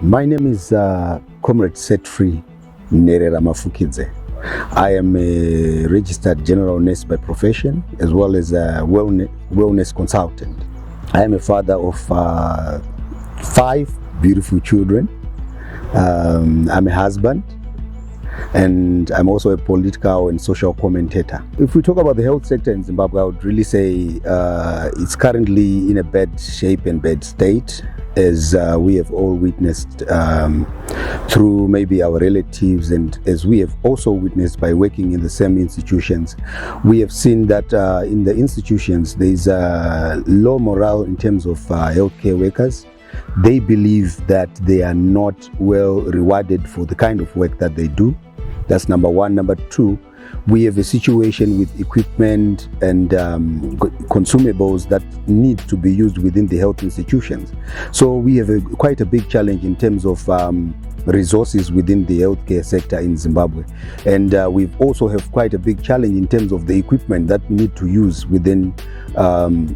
My name is Comrade SetFree's. I am a registered general nurse by profession, as well as a wellness consultant. I am a father of 5 beautiful children. I'm a husband, and I'm also a political and social commentator. If we talk about the health sector in Zimbabwe, I would really say it's currently in a bad shape and bad state, as we have all witnessed through maybe our relatives, and as we have also witnessed by working in the same institutions. We have seen that in the institutions there is a low morale in terms of healthcare workers. They believe that they are not well rewarded for the kind of work that they do. That's number one. Number two, we have a situation with equipment and consumables that need to be used within the health institutions. So we have quite a big challenge in terms of resources within the healthcare sector in Zimbabwe. And we also have quite a big challenge in terms of the equipment that we need to use within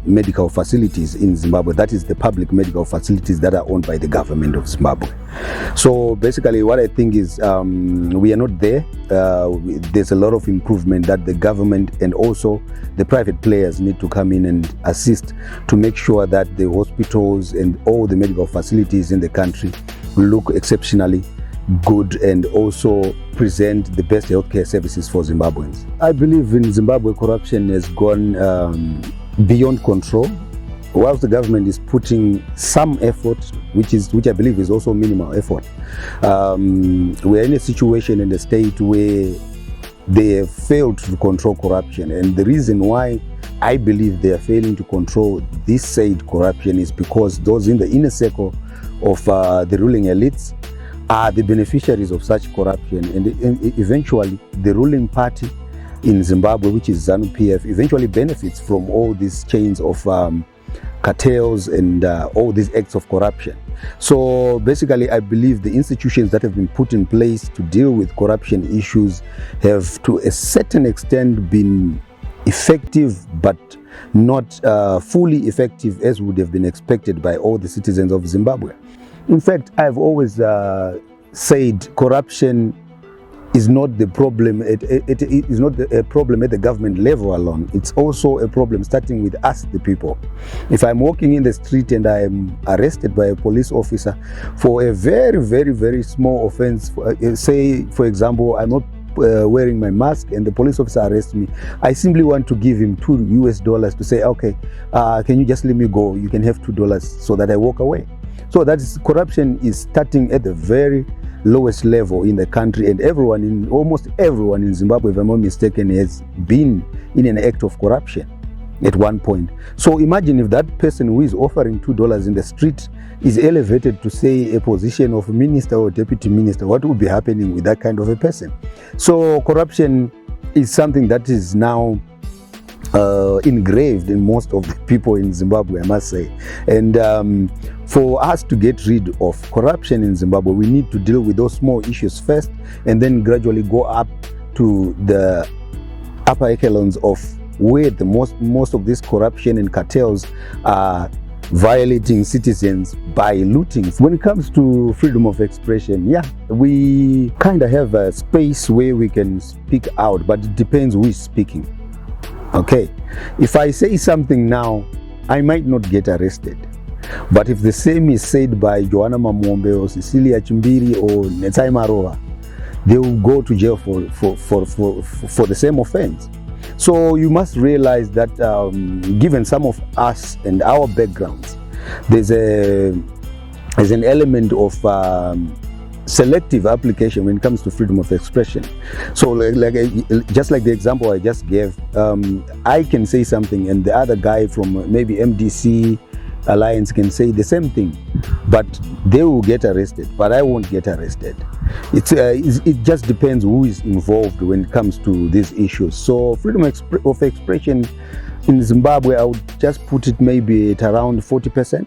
medical facilities in Zimbabwe. That is the public medical facilities that are owned by the government of Zimbabwe. So basically what I think is we are not there. There's a lot of improvement that the government and also the private players need to come in and assist to make sure that the hospitals and all the medical facilities in the country look exceptionally good and also present the best healthcare services for Zimbabweans. I believe in Zimbabwe corruption has gone beyond control. Whilst the government is putting some effort, which I believe is also minimal effort, we are in a situation in the state where they have failed to control corruption. And the reason why I believe they are failing to control this said corruption is because those in the inner circle of the ruling elites are the beneficiaries of such corruption, and eventually the ruling party in Zimbabwe, which is ZANU-PF, eventually benefits from all these chains of cartels and all these acts of corruption. So basically I believe the institutions that have been put in place to deal with corruption issues have to a certain extent been effective, but not fully effective as would have been expected by all the citizens of Zimbabwe. In fact, I've always said corruption is not the problem. It is not a problem at the government level alone. It's also a problem starting with us, the people. If I'm walking in the street and I am arrested by a police officer for a very, very, very small offense, say, for example, I'm not wearing my mask and the police officer arrests me, I simply want to give him $2 to say, okay, can you just let me go? You can have $2 so that I walk away. So that is, corruption is starting at the very lowest level in the country, and almost everyone in Zimbabwe, if I'm not mistaken, has been in an act of corruption at one point. So imagine if that person who is offering $2 in the street is elevated to, say, a position of minister or deputy minister, what would be happening with that kind of a person? So corruption is something that is now engraved in most of the people in Zimbabwe, I must say. And for us to get rid of corruption in Zimbabwe, we need to deal with those small issues first, and then gradually go up to the upper echelons of where the most of this corruption and cartels are violating citizens by looting. When it comes to freedom of expression, yeah, we kind of have a space where we can speak out, but it depends who is speaking. Okay, if I say something now, I might not get arrested. But if the same is said by Joanna Mamwombe or Cecilia Chimbiri or Netsai Marova, they will go to jail for the same offense. So you must realize that given some of us and our backgrounds, there's an element of selective application when it comes to freedom of expression. So just like the example I just gave, I can say something and the other guy from maybe MDC Alliance can say the same thing, but they will get arrested, but I won't get arrested. It just depends who is involved when it comes to these issues. So freedom of expression in Zimbabwe, I would just put it maybe at around 40%.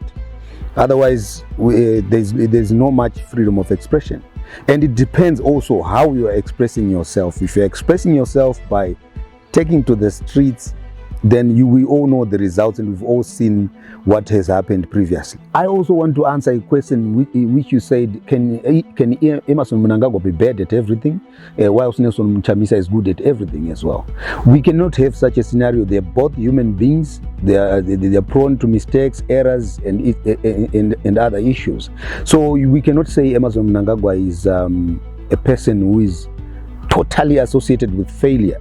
Otherwise, there's not much freedom of expression. And it depends also how you are expressing yourself. If you're expressing yourself by taking to the streets then we all know the results, and we've all seen what has happened previously. I also want to answer a question which you said, can Emmerson Mnangagwa be bad at everything, whilst Nelson Chamisa is good at everything as well? We cannot have such a scenario. They're both human beings. They are prone to mistakes, errors, and other issues. So we cannot say Emmerson Mnangagwa is a person who is totally associated with failure.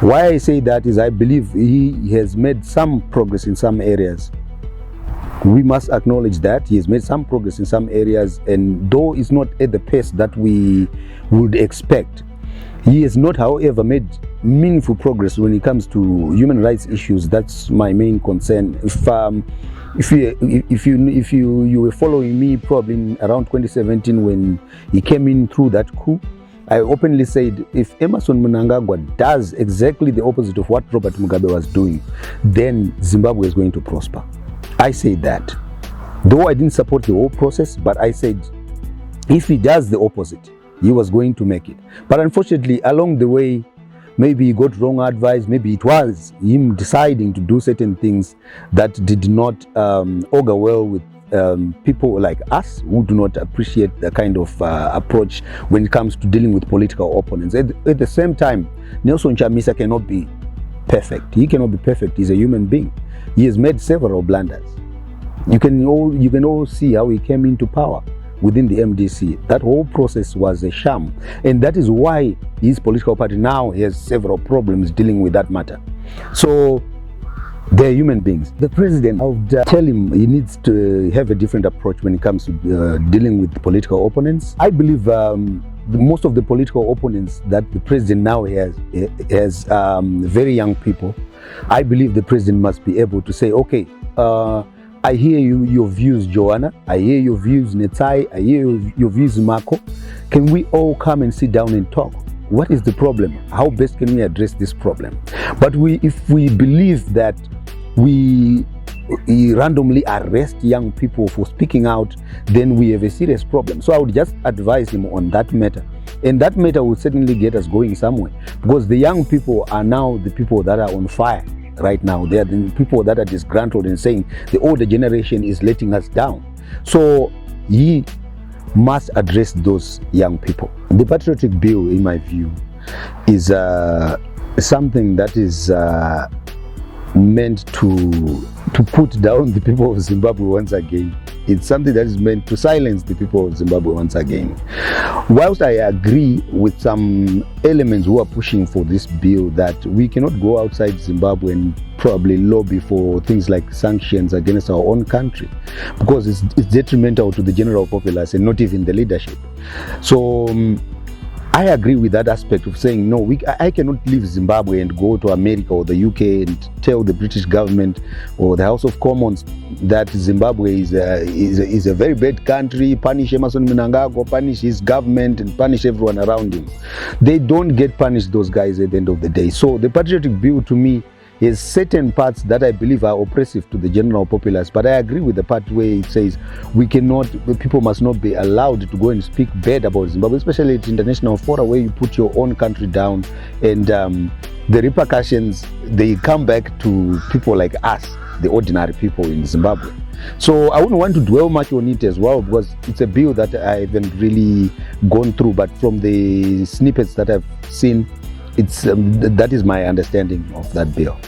Why I say that is I believe he has made some progress in some areas. We must acknowledge that he has made some progress in some areas, and though it's not at the pace that we would expect, he has not, however, made meaningful progress when it comes to human rights issues. That's my main concern. If you were following me probably in around 2017 when he came in through that coup, I openly said if Emmerson Mnangagwa does exactly the opposite of what Robert Mugabe was doing, then Zimbabwe is going to prosper. I said that. Though I didn't support the whole process, but I said if he does the opposite, he was going to make it. But unfortunately, along the way, maybe he got wrong advice, maybe it was him deciding to do certain things that did not augur well with people like us who do not appreciate the kind of approach when it comes to dealing with political opponents. At the same time, Nelson Chamisa cannot be perfect. He cannot be perfect. He's a human being. He has made several blunders. You can all see how he came into power within the MDC. That whole process was a sham, and that is why his political party now has several problems dealing with that matter. So they're human beings. The president, I would tell him he needs to have a different approach when it comes to dealing with political opponents. I believe most of the political opponents that the president now has very young people. I believe the president must be able to say, okay, I hear your views, Joanna. I hear your views, Netai. I hear your views, Marco. Can we all come and sit down and talk? What is the problem? How best can we address this problem? But if we believe that we randomly arrest young people for speaking out, then we have a serious problem. So I would just advise him on that matter. And that matter will certainly get us going somewhere, because the young people are now the people that are on fire right now. They are the people that are disgruntled and saying the older generation is letting us down. So he must address those young people. The patriotic bill, in my view, is something that is meant to put down the people of Zimbabwe once again. It's something that is meant to silence the people of Zimbabwe once again. Whilst I agree with some elements who are pushing for this bill that we cannot go outside Zimbabwe and probably lobby for things like sanctions against our own country, because it's detrimental to the general populace and not even the leadership. So I agree with that aspect of saying, no, I cannot leave Zimbabwe and go to America or the UK and tell the British government or the House of Commons that Zimbabwe is a very bad country, punish Emmerson Mnangagwa, punish his government, and punish everyone around him. They don't get punished, those guys, at the end of the day. So the patriotic bill, to me, is certain parts that I believe are oppressive to the general populace, but I agree with the part where it says people must not be allowed to go and speak bad about Zimbabwe, especially at international fora where you put your own country down, and the repercussions, they come back to people like us, the ordinary people in Zimbabwe. So I wouldn't want to dwell much on it as well, because it's a bill that I haven't really gone through, but from the snippets that I've seen, that is my understanding of that bill.